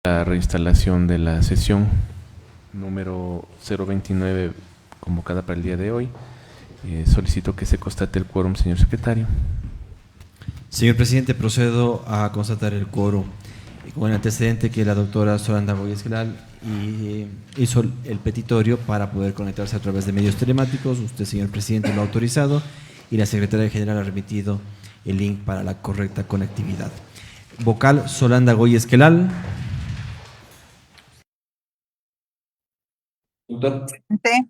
La reinstalación de la sesión número 029 convocada para el día de hoy. Solicito que se constate el quórum, señor secretario. Señor presidente, procedo a constatar el quórum con el antecedente que la doctora Solanda Goy Esquelal hizo el petitorio para poder conectarse a través de medios telemáticos. Usted, señor presidente, lo ha autorizado y la secretaria general ha remitido el link para la correcta conectividad. Vocal Solanda Goy Esquelal. Doctor. Presente.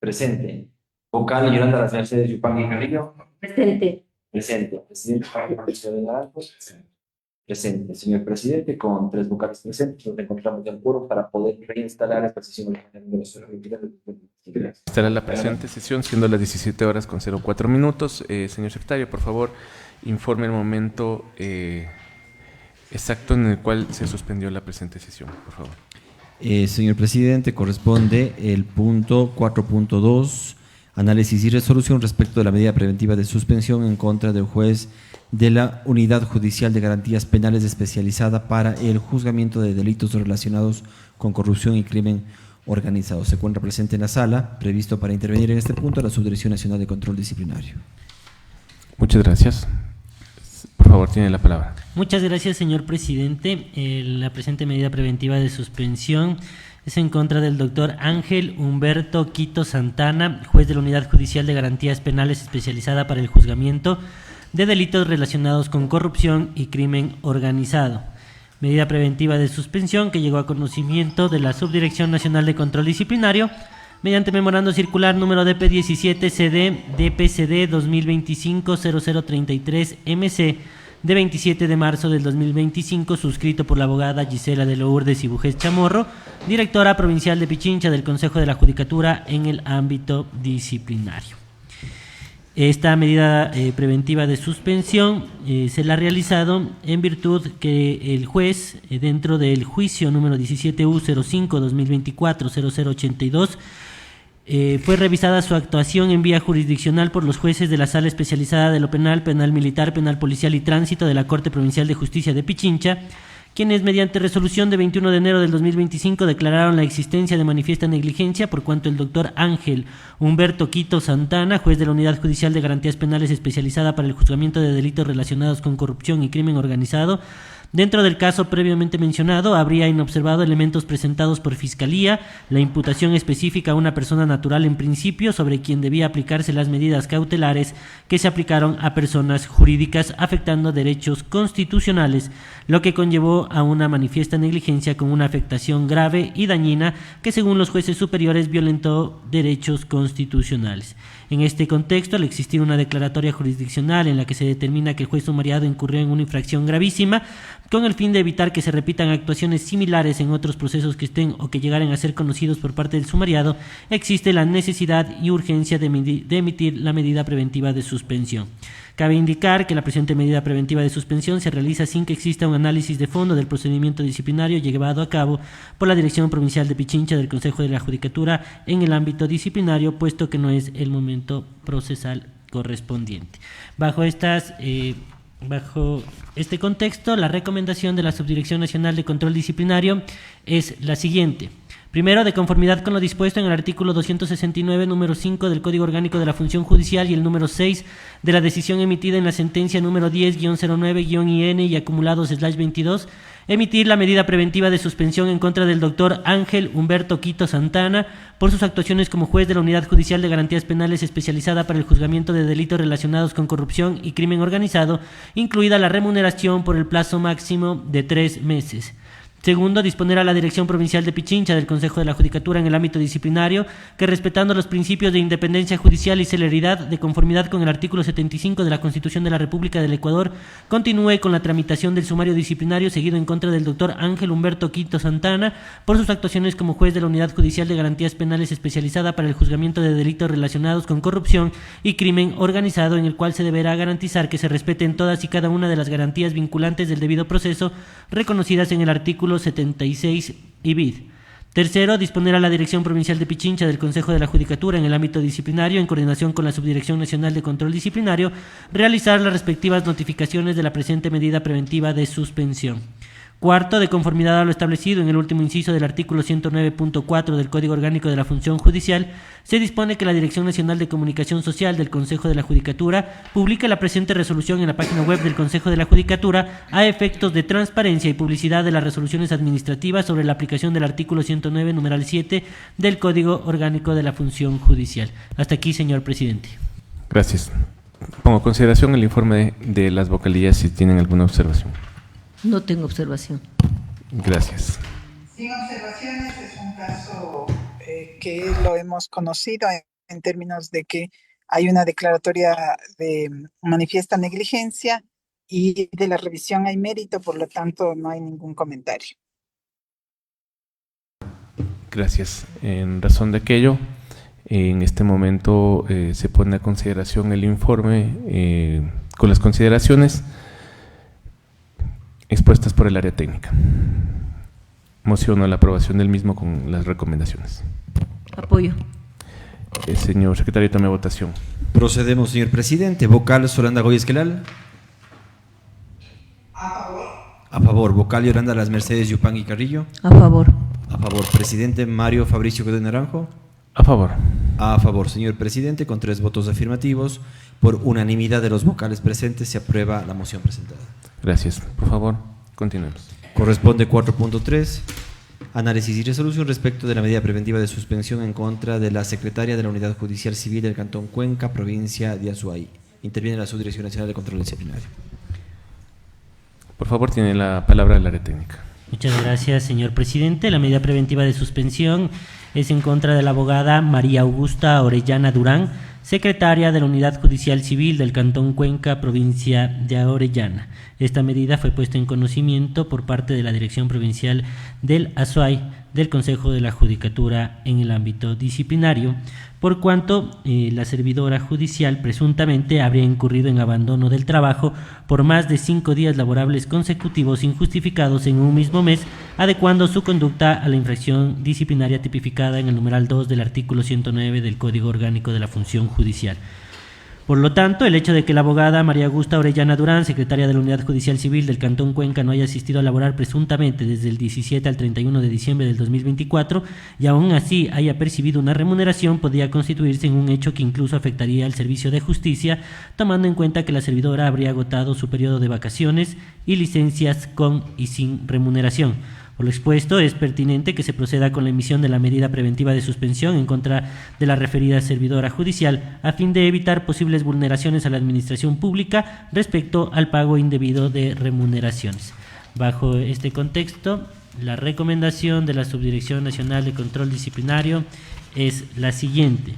Presente. Vocal Yolanda Las Mercedes Yupanqui Carrillo. Presente. Presente. Presidente Pablo de Naranjos. Presente. Señor presidente, con 3 vocales presentes, nos encontramos de acuerdo para poder reinstalar esta sesión de los Estará la presente sesión, siendo las 17 horas con 04 minutos. Señor secretario, por favor, informe el momento exacto en el cual se suspendió la presente sesión, por favor. Señor presidente, corresponde el punto 4.2, análisis y resolución respecto de la medida preventiva de suspensión en contra del juez de la Unidad Judicial de Garantías Penales especializada para el juzgamiento de delitos relacionados con corrupción y crimen organizado. Se encuentra presente en la sala, previsto para intervenir en este punto, la Subdirección Nacional de Control Disciplinario. Muchas gracias. Por favor, tiene la palabra. Muchas gracias, señor presidente. La presente medida preventiva de suspensión es en contra del doctor Ángel Humberto Quito Santana, juez de la Unidad Judicial de Garantías Penales especializada para el juzgamiento de delitos relacionados con corrupción y crimen organizado. Medida preventiva de suspensión que llegó a conocimiento de la Subdirección Nacional de Control Disciplinario mediante memorando circular número DP17CD DPCD 2025-0033-MC de 27 de marzo del 2025, suscrito por la abogada Gisela de Lourdes y Bujés Chamorro, directora provincial de Pichincha del Consejo de la Judicatura en el ámbito disciplinario. Esta medida preventiva de suspensión se la ha realizado en virtud que el juez, dentro del juicio número 17U05-2024-0082, fue revisada su actuación en vía jurisdiccional por los jueces de la Sala Especializada de lo Penal, Penal Militar, Penal Policial y Tránsito de la Corte Provincial de Justicia de Pichincha, quienes mediante resolución de 21 de enero del 2025 declararon la existencia de manifiesta negligencia por cuanto el doctor Ángel Humberto Quito Santana, juez de la Unidad Judicial de Garantías Penales especializada para el juzgamiento de delitos relacionados con corrupción y crimen organizado, dentro del caso previamente mencionado, habría inobservado elementos presentados por Fiscalía, la imputación específica a una persona natural en principio sobre quien debía aplicarse las medidas cautelares que se aplicaron a personas jurídicas afectando derechos constitucionales, lo que conllevó a una manifiesta negligencia con una afectación grave y dañina que según los jueces superiores violentó derechos constitucionales. En este contexto, al existir una declaratoria jurisdiccional en la que se determina que el juez sumariado incurrió en una infracción gravísima, con el fin de evitar que se repitan actuaciones similares en otros procesos que estén o que llegaren a ser conocidos por parte del sumariado, existe la necesidad y urgencia de emitir la medida preventiva de suspensión. Cabe indicar que la presente medida preventiva de suspensión se realiza sin que exista un análisis de fondo del procedimiento disciplinario llevado a cabo por la Dirección Provincial de Pichincha del Consejo de la Judicatura en el ámbito disciplinario, puesto que no es el momento procesal correspondiente. Bajo este contexto, la recomendación de la Subdirección Nacional de Control Disciplinario es la siguiente. Primero, de conformidad con lo dispuesto en el artículo 269, número 5 del Código Orgánico de la Función Judicial y el número 6 de la decisión emitida en la sentencia número 10-09-IN y acumulados/22, emitir la medida preventiva de suspensión en contra del doctor Ángel Humberto Quito Santana por sus actuaciones como juez de la Unidad Judicial de Garantías Penales especializada para el juzgamiento de delitos relacionados con corrupción y crimen organizado, incluida la remuneración por el plazo máximo de 3 meses. Segundo, disponer a la Dirección Provincial de Pichincha del Consejo de la Judicatura en el ámbito disciplinario que, respetando los principios de independencia judicial y celeridad, de conformidad con el artículo 75 de la Constitución de la República del Ecuador, continúe con la tramitación del sumario disciplinario seguido en contra del doctor Ángel Humberto Quito Santana por sus actuaciones como juez de la Unidad Judicial de Garantías Penales especializada para el juzgamiento de delitos relacionados con corrupción y crimen organizado, en el cual se deberá garantizar que se respeten todas y cada una de las garantías vinculantes del debido proceso reconocidas en el artículo 76 y vid. Tercero, disponer a la Dirección Provincial de Pichincha del Consejo de la Judicatura en el ámbito disciplinario, en coordinación con la Subdirección Nacional de Control Disciplinario, realizar las respectivas notificaciones de la presente medida preventiva de suspensión. Cuarto, de conformidad a lo establecido en el último inciso del artículo 109.4 del Código Orgánico de la Función Judicial, se dispone que la Dirección Nacional de Comunicación Social del Consejo de la Judicatura publique la presente resolución en la página web del Consejo de la Judicatura a efectos de transparencia y publicidad de las resoluciones administrativas sobre la aplicación del artículo 109, numeral 7 del Código Orgánico de la Función Judicial. Hasta aquí, señor presidente. Gracias. Pongo a consideración el informe de las vocalías si tienen alguna observación. No tengo observación. Gracias. Sin observaciones, es un caso que lo hemos conocido en términos de que hay una declaratoria de manifiesta negligencia y de la revisión hay mérito, por lo tanto no hay ningún comentario. Gracias. En razón de aquello, en este momento se pone a consideración el informe con las consideraciones expuestas por el área técnica. Mociono la aprobación del mismo con las recomendaciones. Apoyo. Señor secretario, tome votación. Procedemos, señor presidente. Vocal Solanda Goy Esquelal. A favor. A favor. Vocal Yolanda Las Mercedes Yupanqui Carrillo. A favor. A favor. Presidente Mario Fabricio Godoy Naranjo. A favor. A favor, señor presidente, con 3 votos afirmativos. Por unanimidad de los vocales presentes se aprueba la moción presentada. Gracias. Por favor, continuemos. Corresponde 4.3. Análisis y resolución respecto de la medida preventiva de suspensión en contra de la secretaria de la Unidad Judicial Civil del Cantón Cuenca, provincia de Azuay. Interviene la Subdirección Nacional de Control Disciplinario. Por favor, tiene la palabra el área técnica. Muchas gracias, señor presidente. La medida preventiva de suspensión es en contra de la abogada María Augusta Orellana Durán, secretaria de la Unidad Judicial Civil del Cantón Cuenca, provincia de Orellana. Esta medida fue puesta en conocimiento por parte de la Dirección Provincial del Azuay del Consejo de la Judicatura en el ámbito disciplinario, por cuanto la servidora judicial presuntamente habría incurrido en abandono del trabajo por más de 5 días laborables consecutivos injustificados en un mismo mes, adecuando su conducta a la infracción disciplinaria tipificada en el numeral 2 del artículo 109 del Código Orgánico de la Función Judicial. Por lo tanto, el hecho de que la abogada María Augusta Orellana Durán, secretaria de la Unidad Judicial Civil del Cantón Cuenca, no haya asistido a laborar presuntamente desde el 17 al 31 de diciembre del 2024 y aún así haya percibido una remuneración, podría constituirse en un hecho que incluso afectaría al servicio de justicia, tomando en cuenta que la servidora habría agotado su periodo de vacaciones y licencias con y sin remuneración. Por lo expuesto, es pertinente que se proceda con la emisión de la medida preventiva de suspensión en contra de la referida servidora judicial, a fin de evitar posibles vulneraciones a la administración pública respecto al pago indebido de remuneraciones. Bajo este contexto, la recomendación de la Subdirección Nacional de Control Disciplinario es la siguiente.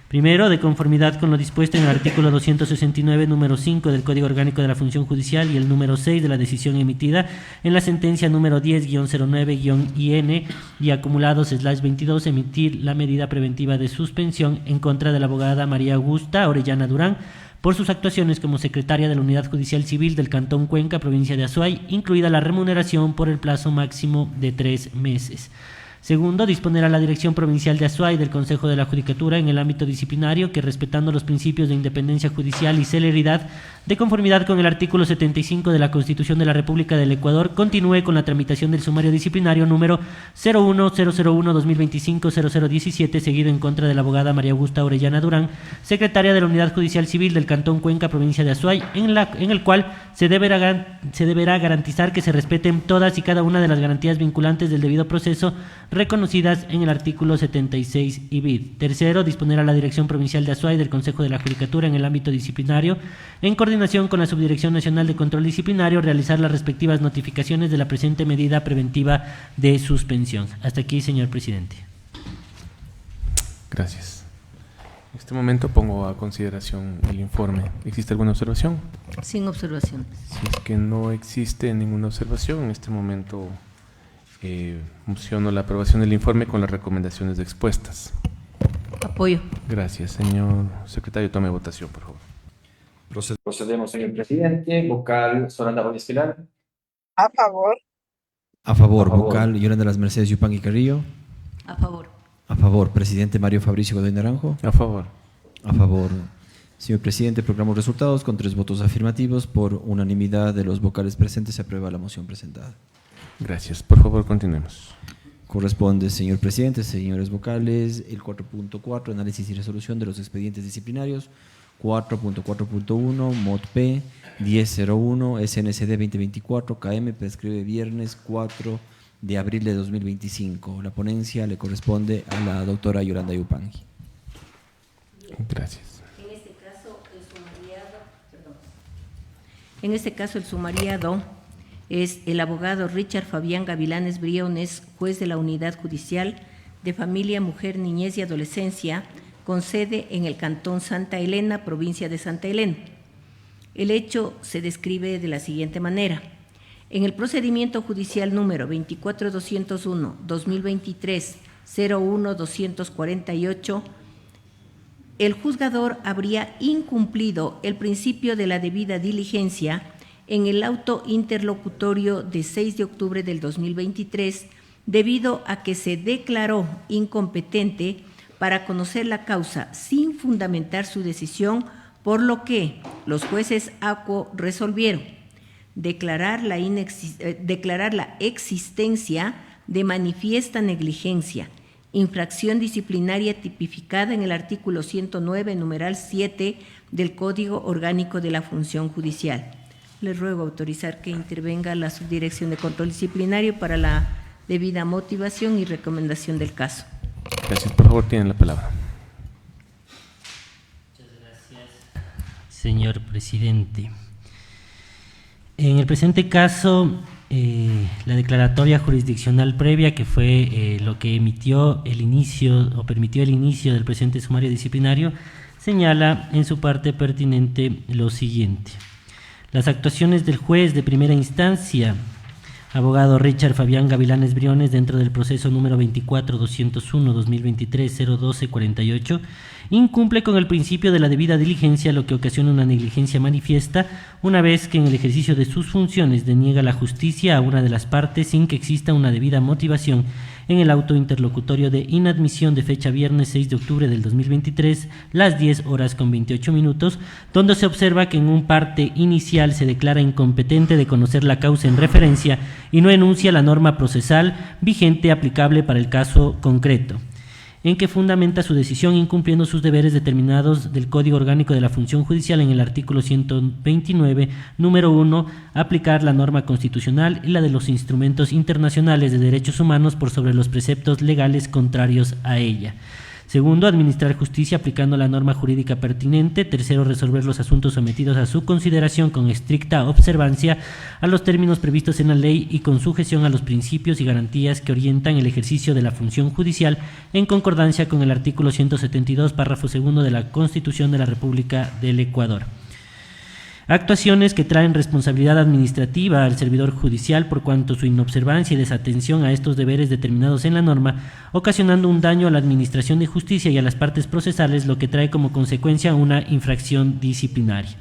Primero, de conformidad con lo dispuesto en el artículo 269, número 5 del Código Orgánico de la Función Judicial y el número 6 de la decisión emitida en la sentencia número 10-09-IN y acumulados/22, emitir la medida preventiva de suspensión en contra de la abogada María Augusta Orellana Durán por sus actuaciones como secretaria de la Unidad Judicial Civil del Cantón Cuenca, provincia de Azuay, incluida la remuneración por el plazo máximo de 3 meses. Segundo, disponer a la Dirección Provincial de Azuay del Consejo de la Judicatura en el ámbito disciplinario que, respetando los principios de independencia judicial y celeridad, de conformidad con el artículo 75 de la Constitución de la República del Ecuador, continúe con la tramitación del sumario disciplinario número 01001-2025-0017, seguido en contra de la abogada María Augusta Orellana Durán, secretaria de la Unidad Judicial Civil del Cantón Cuenca, provincia de Azuay, en el cual se deberá garantizar que se respeten todas y cada una de las garantías vinculantes del debido proceso reconocidas en el artículo 76 IBID. Tercero, disponer a la Dirección Provincial de Azuay del Consejo de la Judicatura en el ámbito disciplinario, en coordinación con la Subdirección Nacional de Control Disciplinario, realizar las respectivas notificaciones de la presente medida preventiva de suspensión. Hasta aquí, señor presidente. Gracias. En este momento pongo a consideración el informe. ¿Existe alguna observación? Sin observación. Si es que no existe ninguna observación, en este momento mociono la aprobación del informe con las recomendaciones expuestas. Apoyo. Gracias, señor secretario. Tome votación, por favor. Procedemos, señor presidente. Vocal Solanda Goy Esquelal. A favor. A favor. Vocal Yolanda Las Mercedes Yupanqui Carrillo. A favor. A favor. Presidente Mario Fabricio Godoy Naranjo. A favor. A favor. Señor presidente, proclamo resultados con 3 votos afirmativos. Por unanimidad de los vocales presentes se aprueba la moción presentada. Gracias. Por favor, continuemos. Corresponde, señor presidente, señores vocales, el 4.4, análisis y resolución de los expedientes disciplinarios, 4.4.1, MOD P, 1001, SNCD 2024, KM, prescribe viernes 4 de abril de 2025. La ponencia le corresponde a la doctora Yolanda Yupanqui. Gracias. En este caso, el sumariado es el abogado Richard Fabián Gavilanes Briones, juez de la Unidad Judicial de Familia, Mujer, Niñez y Adolescencia, con sede en el Cantón Santa Elena, provincia de Santa Elena. El hecho se describe de la siguiente manera. En el procedimiento judicial número 24201-2023-01248, el juzgador habría incumplido el principio de la debida diligencia en el auto interlocutorio de 6 de octubre del 2023, debido a que se declaró incompetente para conocer la causa sin fundamentar su decisión, por lo que los jueces ACO resolvieron declarar la existencia de manifiesta negligencia, infracción disciplinaria tipificada en el artículo 109, numeral 7 del Código Orgánico de la Función Judicial. Les ruego autorizar que intervenga la Subdirección de Control Disciplinario para la debida motivación y recomendación del caso. Gracias. Por favor, tienen la palabra. Muchas gracias, señor presidente. En el presente caso, la declaratoria jurisdiccional previa, que fue lo que emitió el inicio o permitió el inicio del presente sumario disciplinario, señala en su parte pertinente lo siguiente. Las actuaciones del juez de primera instancia, abogado Richard Fabián Gavilanes Briones, dentro del proceso número 24-201-2023-01248, incumple con el principio de la debida diligencia, lo que ocasiona una negligencia manifiesta, una vez que en el ejercicio de sus funciones deniega la justicia a una de las partes sin que exista una debida motivación en el auto interlocutorio de inadmisión de fecha viernes 6 de octubre del 2023, las 10:28, donde se observa que en un parte inicial se declara incompetente de conocer la causa en referencia y no enuncia la norma procesal vigente aplicable para el caso concreto, en que fundamenta su decisión incumpliendo sus deberes determinados del Código Orgánico de la Función Judicial en el artículo 129, número 1, aplicar la norma constitucional y la de los instrumentos internacionales de derechos humanos por sobre los preceptos legales contrarios a ella. Segundo, administrar justicia aplicando la norma jurídica pertinente. Tercero, resolver los asuntos sometidos a su consideración con estricta observancia a los términos previstos en la ley y con sujeción a los principios y garantías que orientan el ejercicio de la función judicial en concordancia con el artículo 172, párrafo segundo de la Constitución de la República del Ecuador. Actuaciones que traen responsabilidad administrativa al servidor judicial por cuanto su inobservancia y desatención a estos deberes determinados en la norma, ocasionando un daño a la administración de justicia y a las partes procesales, lo que trae como consecuencia una infracción disciplinaria.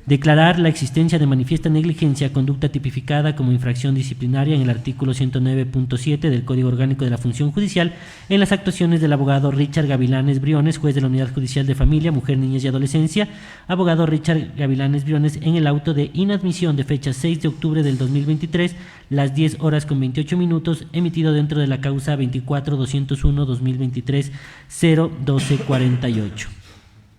Declarar la existencia de manifiesta negligencia, conducta tipificada como infracción disciplinaria en el artículo 109.7 del Código Orgánico de la Función Judicial en las actuaciones del abogado Richard Gavilanes Briones, juez de la Unidad Judicial de Familia, Mujer, Niñez y Adolescencia, abogado Richard Gavilanes Briones, en el auto de inadmisión de fecha 6 de octubre del 2023, las 10:28, emitido dentro de la causa 24-201-2023-01248.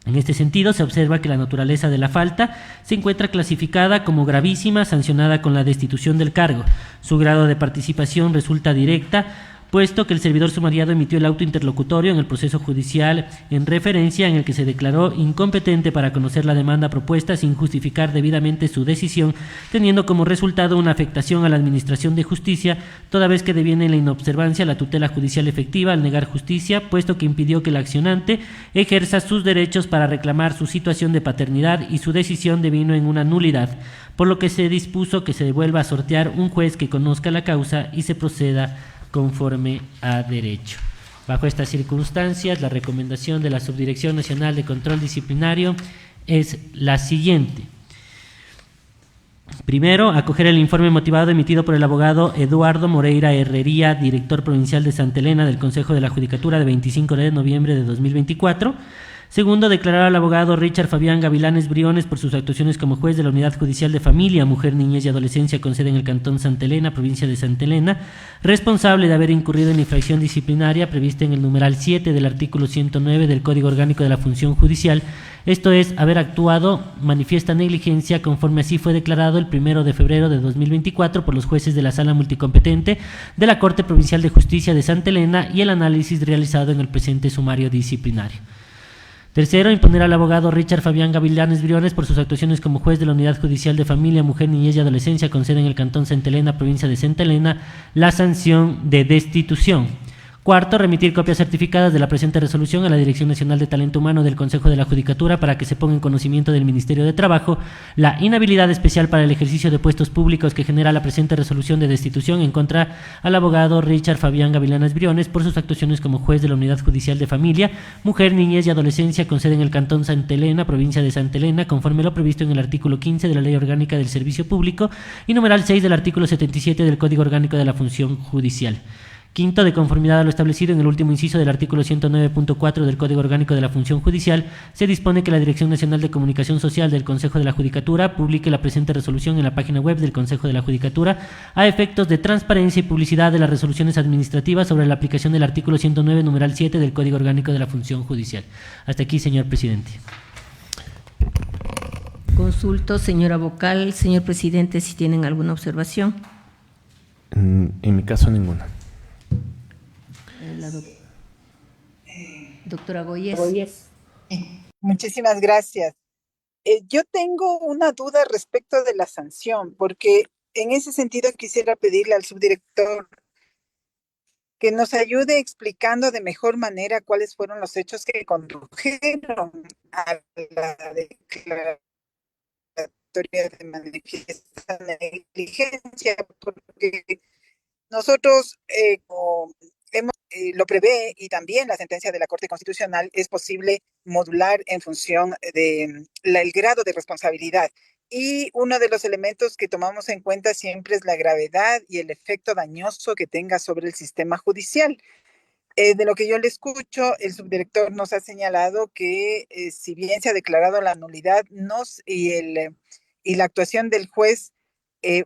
En este sentido, se observa que la naturaleza de la falta se encuentra clasificada como gravísima, sancionada con la destitución del cargo. Su grado de participación resulta directa, puesto que el servidor sumariado emitió el auto interlocutorio en el proceso judicial en referencia, en el que se declaró incompetente para conocer la demanda propuesta sin justificar debidamente su decisión, teniendo como resultado una afectación a la administración de justicia, toda vez que deviene en la inobservancia la tutela judicial efectiva al negar justicia, puesto que impidió que el accionante ejerza sus derechos para reclamar su situación de paternidad y su decisión devino en una nulidad, por lo que se dispuso que se devuelva a sortear un juez que conozca la causa y se proceda conforme a derecho. Bajo estas circunstancias, la recomendación de la Subdirección Nacional de Control Disciplinario es la siguiente. Primero, acoger el informe motivado emitido por el abogado Eduardo Moreira Herrería, director provincial de Santa Elena del Consejo de la Judicatura, de 25 de noviembre de 2024. Segundo, declarar al abogado Richard Fabián Gavilanes Briones por sus actuaciones como juez de la Unidad Judicial de Familia, Mujer, Niñez y Adolescencia con sede en el Cantón Santa Elena, provincia de Santa Elena, responsable de haber incurrido en infracción disciplinaria prevista en el numeral 7 del artículo 109 del Código Orgánico de la Función Judicial, esto es, haber actuado manifiesta negligencia, conforme así fue declarado el 1 de febrero de 2024 por los jueces de la Sala Multicompetente de la Corte Provincial de Justicia de Santa Elena y el análisis realizado en el presente sumario disciplinario. Tercero, imponer al abogado Richard Fabián Gavilanes Briones por sus actuaciones como juez de la Unidad Judicial de Familia, Mujer, Niñez y Adolescencia con sede en el Cantón Santa Elena, provincia de Santa Elena, la sanción de destitución. Cuarto, remitir copias certificadas de la presente resolución a la Dirección Nacional de Talento Humano del Consejo de la Judicatura para que se ponga en conocimiento del Ministerio de Trabajo la inhabilidad especial para el ejercicio de puestos públicos que genera la presente resolución de destitución en contra al abogado Richard Fabián Gavilanes Briones por sus actuaciones como juez de la Unidad Judicial de Familia, Mujer, Niñez y Adolescencia con sede en el Cantón Santa Elena, provincia de Santa Elena, conforme lo previsto en el artículo 15 de la Ley Orgánica del Servicio Público y numeral 6 del artículo 77 del Código Orgánico de la Función Judicial. Quinto, de conformidad a lo establecido en el último inciso del artículo 109.4 del Código Orgánico de la Función Judicial, se dispone que la Dirección Nacional de Comunicación Social del Consejo de la Judicatura publique la presente resolución en la página web del Consejo de la Judicatura a efectos de transparencia y publicidad de las resoluciones administrativas sobre la aplicación del artículo 109, numeral 7 del Código Orgánico de la Función Judicial. Hasta aquí, señor presidente. Consulto, señora vocal, señor presidente, si tienen alguna observación. En mi caso, ninguna. La doctora Goyes. Muchísimas gracias. Yo tengo una duda respecto de la sanción, porque en ese sentido quisiera pedirle al subdirector que nos ayude explicando de mejor manera cuáles fueron los hechos que condujeron a la declaratoria de manifiesta negligencia, porque nosotros, como lo prevé y también la sentencia de la Corte Constitucional, es posible modular en función de el grado de responsabilidad. Y uno de los elementos que tomamos en cuenta siempre es la gravedad y el efecto dañoso que tenga sobre el sistema judicial. De lo que yo le escucho, el subdirector nos ha señalado que si bien se ha declarado la nulidad y la actuación del juez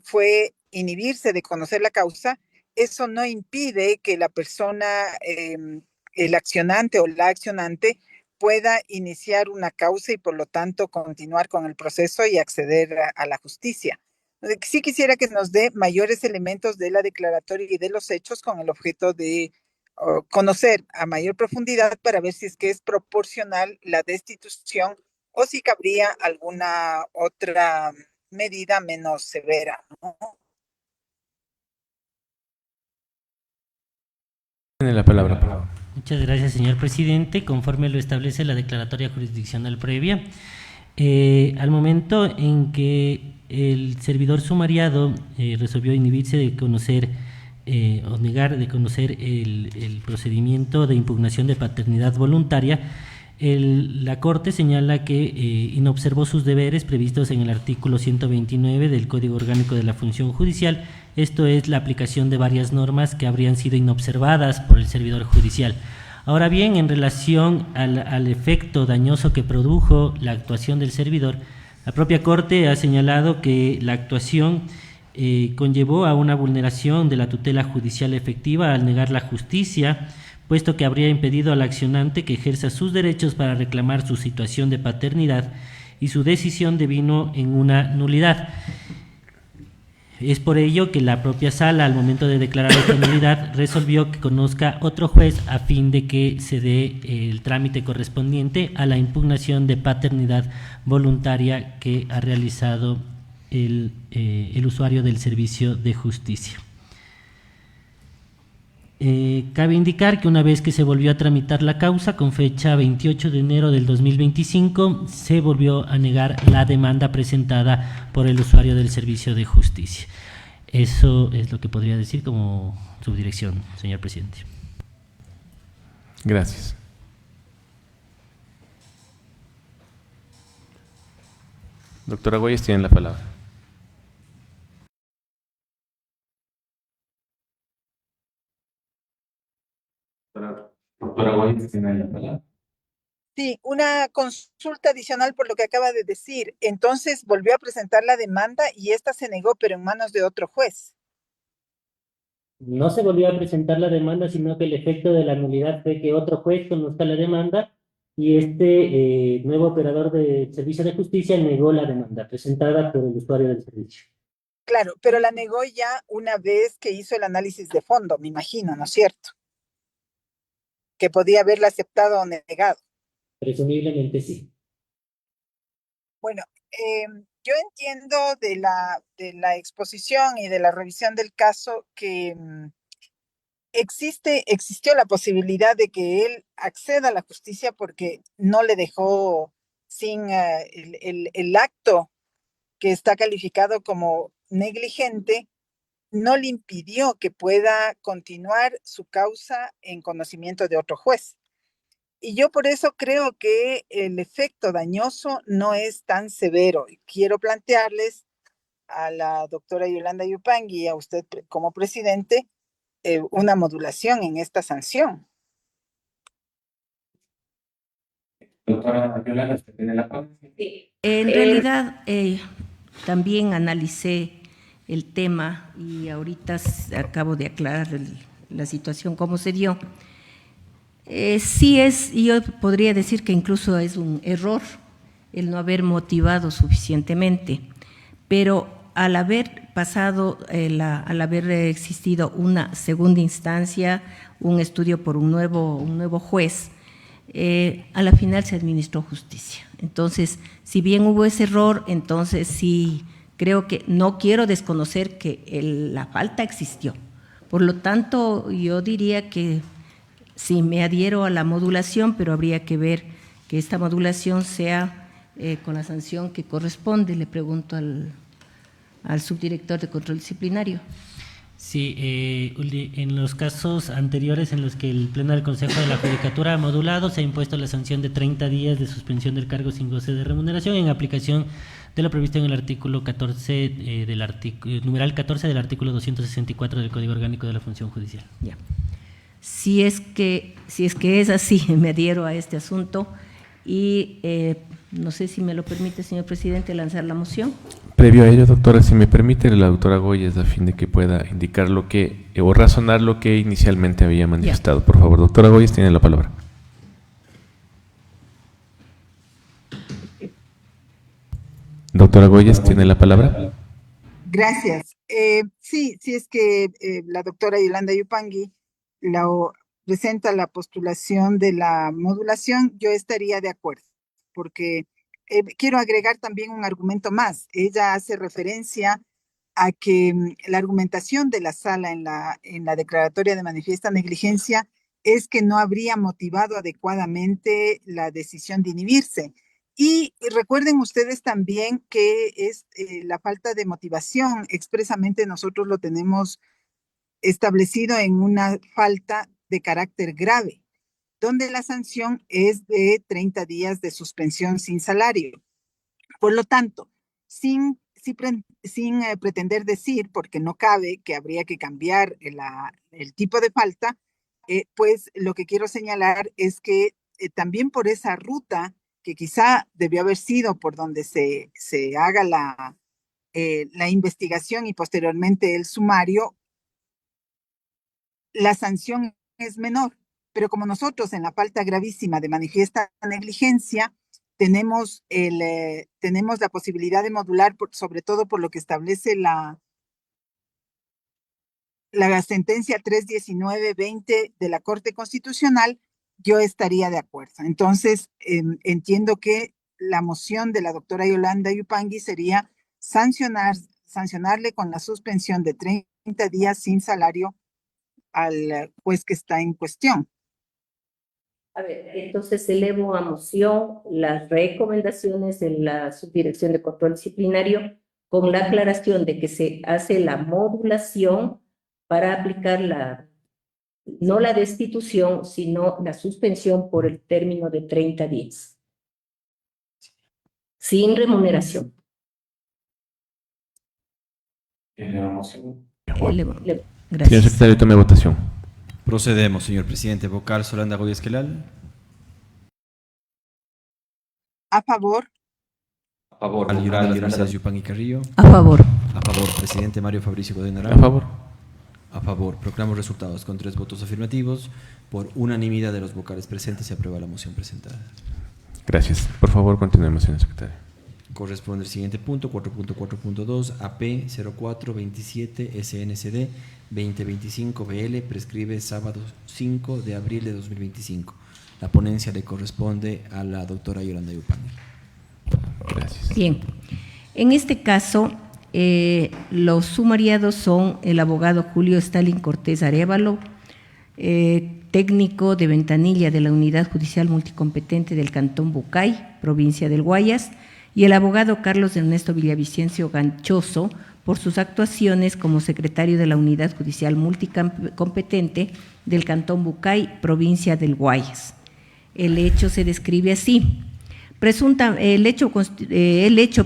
fue inhibirse de conocer la causa, eso no impide que la persona, el accionante o la accionante, pueda iniciar una causa y por lo tanto continuar con el proceso y acceder a la justicia. Sí quisiera que nos dé mayores elementos de la declaratoria y de los hechos con el objeto de conocer a mayor profundidad para ver si es que es proporcional la destitución o si cabría alguna otra medida menos severa, ¿no? Tiene la palabra. Muchas gracias, señor presidente. Conforme lo establece la declaratoria jurisdiccional previa, al momento en que el servidor sumariado resolvió inhibirse de conocer o negar de conocer el procedimiento de impugnación de paternidad voluntaria, la Corte señala que inobservó sus deberes previstos en el artículo 129 del Código Orgánico de la Función Judicial, esto es, la aplicación de varias normas que habrían sido inobservadas por el servidor judicial. Ahora bien, en relación al efecto dañoso que produjo la actuación del servidor, la propia Corte ha señalado que la actuación conllevó a una vulneración de la tutela judicial efectiva al negar la justicia, puesto que habría impedido al accionante que ejerza sus derechos para reclamar su situación de paternidad y su decisión devino en una nulidad. Es por ello que la propia sala, al momento de declarar esta nulidad, resolvió que conozca otro juez a fin de que se dé el trámite correspondiente a la impugnación de paternidad voluntaria que ha realizado el usuario del servicio de justicia. Cabe indicar que una vez que se volvió a tramitar la causa, con fecha 28 de enero del 2025, se volvió a negar la demanda presentada por el usuario del servicio de justicia. Eso es lo que podría decir como subdirección, señor presidente. Gracias. Doctora Goyes, tiene la palabra. Doctora Goyes, tiene la palabra. Sí, una consulta adicional por lo que acaba de decir. Entonces volvió a presentar la demanda y esta se negó, pero en manos de otro juez. No se volvió a presentar la demanda, sino que el efecto de la nulidad fue que otro juez conozca la demanda y este nuevo operador de servicio de justicia negó la demanda presentada por el usuario del servicio. Claro, pero la negó ya una vez que hizo el análisis de fondo, me imagino, ¿no es cierto? Que podía haberla aceptado o negado. Presumiblemente sí. Bueno, yo entiendo de la exposición y de la revisión del caso que existió la posibilidad de que él acceda a la justicia porque no le dejó sin el acto que está calificado como negligente, no le impidió que pueda continuar su causa en conocimiento de otro juez. Y yo por eso creo que el efecto dañoso no es tan severo. Quiero plantearles a la doctora Yolanda Yupangui y a usted como presidente una modulación en esta sanción. Doctora Yolanda, ¿usted tiene la palabra? Sí. En realidad, también analicé el tema y ahorita acabo de aclarar la situación, cómo se dio. Sí es, y yo podría decir que incluso es un error el no haber motivado suficientemente, pero al haber pasado, al haber existido una segunda instancia, un estudio por un nuevo juez, a la final se administró justicia. Entonces, si bien hubo ese error, entonces sí creo que no quiero desconocer que la falta existió. Por lo tanto, yo diría que sí, me adhiero a la modulación, pero habría que ver que esta modulación sea con la sanción que corresponde. Le pregunto al subdirector de control disciplinario. Sí, Uldi, en los casos anteriores en los que el Pleno del Consejo de la Judicatura ha modulado, se ha impuesto la sanción de 30 días de suspensión del cargo sin goce de remuneración en aplicación de lo previsto en el artículo 14, numeral 14 del artículo 264 del Código Orgánico de la Función Judicial. Ya. Si es que es así, me adhiero a este asunto y no sé si me lo permite, señor presidente, lanzar la moción. Previo a ello, doctora, si me permite, la doctora Goyes, a fin de que pueda indicar lo que, o razonar lo que inicialmente había manifestado. Ya. Por favor, doctora Goyes, tiene la palabra. Doctora Goyes, tiene la palabra. Gracias. Sí, es que la doctora Yolanda Yupangui presenta la postulación de la modulación, yo estaría de acuerdo, porque quiero agregar también un argumento más. Ella hace referencia a que la argumentación de la sala en la declaratoria de manifiesta negligencia es que no habría motivado adecuadamente la decisión de inhibirse. Y recuerden ustedes también que es la falta de motivación, expresamente nosotros lo tenemos establecido en una falta de carácter grave, donde la sanción es de 30 días de suspensión sin salario. Por lo tanto, sin pretender decir, porque no cabe, que habría que cambiar el tipo de falta, pues lo que quiero señalar es que también por esa ruta, que quizá debió haber sido por donde se haga la investigación y posteriormente el sumario, la sanción es menor. Pero como nosotros en la falta gravísima de manifiesta negligencia tenemos la posibilidad de modular, sobre todo por lo que establece la sentencia 319-20 de la Corte Constitucional, yo estaría de acuerdo. Entonces, entiendo que la moción de la doctora Yolanda Yupangui sería sancionarle con la suspensión de 30 días sin salario al juez que está en cuestión. A ver, entonces elevo a moción las recomendaciones de la Subdirección de Control Disciplinario con la aclaración de que se hace la modulación para aplicar no la destitución, sino la suspensión por el término de 30 días. Sin remuneración. Gracias. Señor secretario, tome votación. Procedemos, señor presidente. Vocal Solanda Goyes Quelal. A favor. A favor. Al Yuranda Mercedes Yupanqui Carrillo. A favor. A favor. Presidente Mario Fabricio Godín A Naranjo. favor. A favor. Proclamo resultados. Con 3 votos afirmativos, por unanimidad de los vocales presentes, se aprueba la moción presentada. Gracias. Por favor, continuemos, señor secretario. Corresponde el siguiente punto, 4.4.2, AP 0427 SNCD 2025 BL, prescribe sábado 5 de abril de 2025. La ponencia le corresponde a la doctora Yolanda Yupanqui. Gracias. Bien, en este caso, los sumariados son el abogado Julio Stalin Cortés Arévalo, técnico de ventanilla de la Unidad Judicial Multicompetente del Cantón Bucay, provincia del Guayas, y el abogado Carlos Ernesto Villavicencio Ganchoso, por sus actuaciones como secretario de la Unidad Judicial Multicompetente del Cantón Bucay, provincia del Guayas. El hecho se describe así. El hecho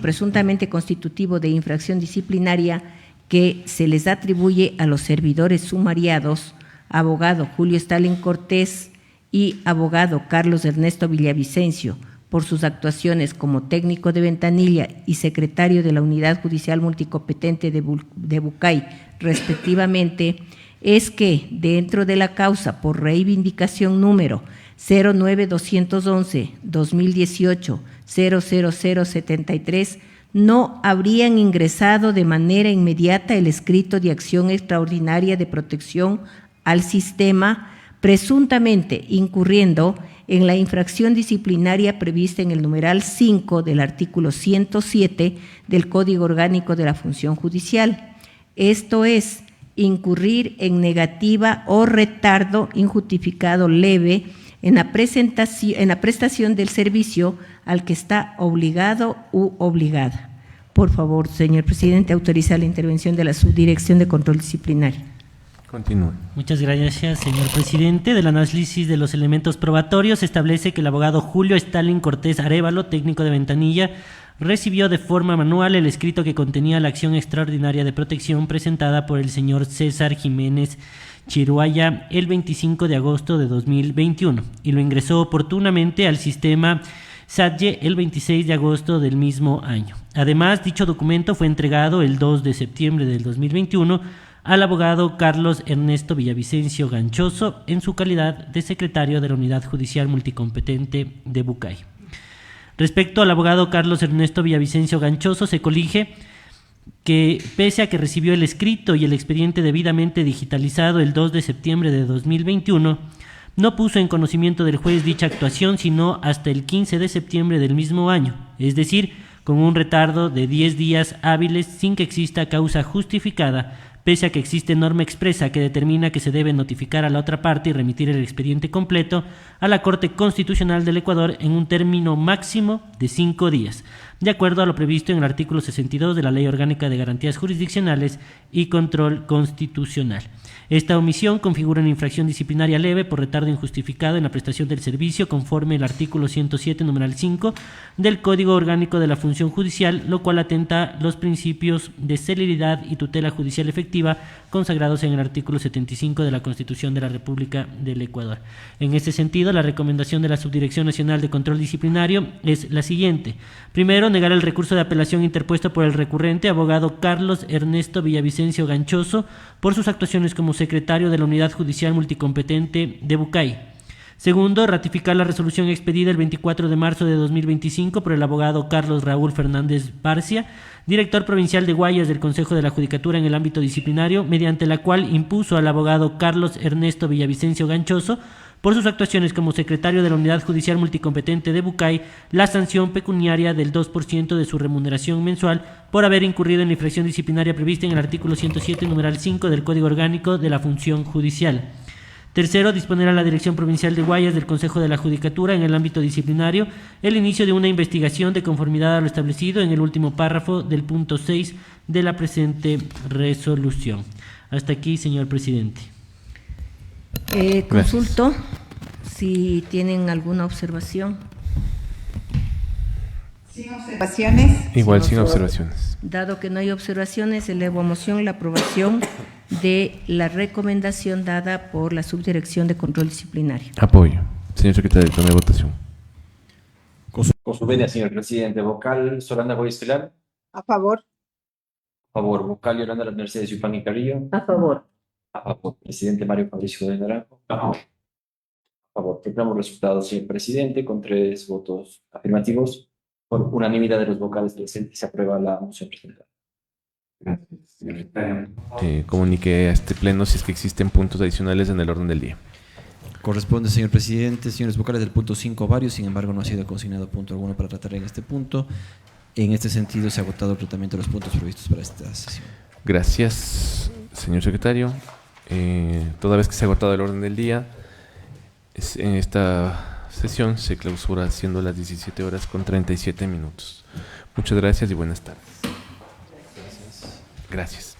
presuntamente constitutivo de infracción disciplinaria que se les atribuye a los servidores sumariados, abogado Julio Stalin Cortés y abogado Carlos Ernesto Villavicencio, por sus actuaciones como técnico de ventanilla y secretario de la Unidad Judicial Multicompetente de Bucay, respectivamente, es que dentro de la causa por reivindicación número 09211-2018-00073, no habrían ingresado de manera inmediata el escrito de acción extraordinaria de protección al sistema, presuntamente incurriendo en la infracción disciplinaria prevista en el numeral 5 del artículo 107 del Código Orgánico de la Función Judicial. Esto es, incurrir en negativa o retardo injustificado leve en la prestación del servicio al que está obligado u obligada. Por favor, señor presidente, autoriza la intervención de la Subdirección de Control Disciplinario. Continúe. Muchas gracias, señor presidente. Del análisis de los elementos probatorios, se establece que el abogado Julio Stalin Cortés Arévalo, técnico de ventanilla, recibió de forma manual el escrito que contenía la acción extraordinaria de protección presentada por el señor César Jiménez Chiruaya el 25 de agosto de 2021 y lo ingresó oportunamente al sistema SATYE el 26 de agosto del mismo año. Además, dicho documento fue entregado el 2 de septiembre del 2021 al abogado Carlos Ernesto Villavicencio Ganchoso en su calidad de secretario de la Unidad Judicial Multicompetente de Bucay. Respecto al abogado Carlos Ernesto Villavicencio Ganchoso, se colige que, pese a que recibió el escrito y el expediente debidamente digitalizado el 2 de septiembre de 2021, no puso en conocimiento del juez dicha actuación sino hasta el 15 de septiembre del mismo año, es decir, con un retardo de 10 días hábiles sin que exista causa justificada, pese a que existe norma expresa que determina que se debe notificar a la otra parte y remitir el expediente completo a la Corte Constitucional del Ecuador en un término máximo de 5 días, de acuerdo a lo previsto en el artículo 62 de la Ley Orgánica de Garantías Jurisdiccionales y Control Constitucional. Esta omisión configura una infracción disciplinaria leve por retardo injustificado en la prestación del servicio conforme el artículo 107, numeral 5 del Código Orgánico de la Función Judicial, lo cual atenta los principios de celeridad y tutela judicial efectiva consagrados en el artículo 75 de la Constitución de la República del Ecuador. En este sentido, la recomendación de la Subdirección Nacional de Control Disciplinario es la siguiente. Primero, negar el recurso de apelación interpuesto por el recurrente, abogado Carlos Ernesto Villavicencio Ganchoso, por sus actuaciones como secretario de la Unidad Judicial Multicompetente de Bucay. Segundo, ratificar la resolución expedida el 24 de marzo de 2025 por el abogado Carlos Raúl Fernández Barcia, director provincial de Guayas del Consejo de la Judicatura en el ámbito disciplinario, mediante la cual impuso al abogado Carlos Ernesto Villavicencio Ganchoso, por sus actuaciones como secretario de la Unidad Judicial Multicompetente de Bucay, la sanción pecuniaria del 2% de su remuneración mensual por haber incurrido en la infracción disciplinaria prevista en el artículo 107, numeral 5 del Código Orgánico de la Función Judicial. Tercero, disponer a la Dirección Provincial de Guayas del Consejo de la Judicatura en el ámbito disciplinario el inicio de una investigación de conformidad a lo establecido en el último párrafo del punto 6 de la presente resolución. Hasta aquí, señor presidente. Consulto si tienen alguna observación. Sin observaciones. Igual sin observaciones. Dado que no hay observaciones, elevo a moción la aprobación de la recomendación dada por la Subdirección de Control Disciplinario. Apoyo. Señor secretario, tome votación. Con su venia, señor presidente. Vocal, Solana Goyestelar. A favor. A favor. Vocal, Yolanda Las Mercedes Yupán y Carrillo. A favor. A favor. Presidente Mario Fabricio de Naranjo. A favor. A favor. Proclamo resultados, señor presidente, con 3 votos afirmativos. Por unanimidad de los vocales presentes se aprueba la moción presentada. Comunique a este pleno si es que existen puntos adicionales en el orden del día. Corresponde, señor presidente. Señores vocales, del punto 5 varios, sin embargo no ha sido consignado punto alguno para tratar en este punto. En este sentido se ha agotado el tratamiento de los puntos previstos para esta sesión. Gracias, señor secretario. Toda vez que se ha agotado el orden del día, en esta sesión se clausura siendo las 17:37. Muchas gracias y buenas tardes. Gracias.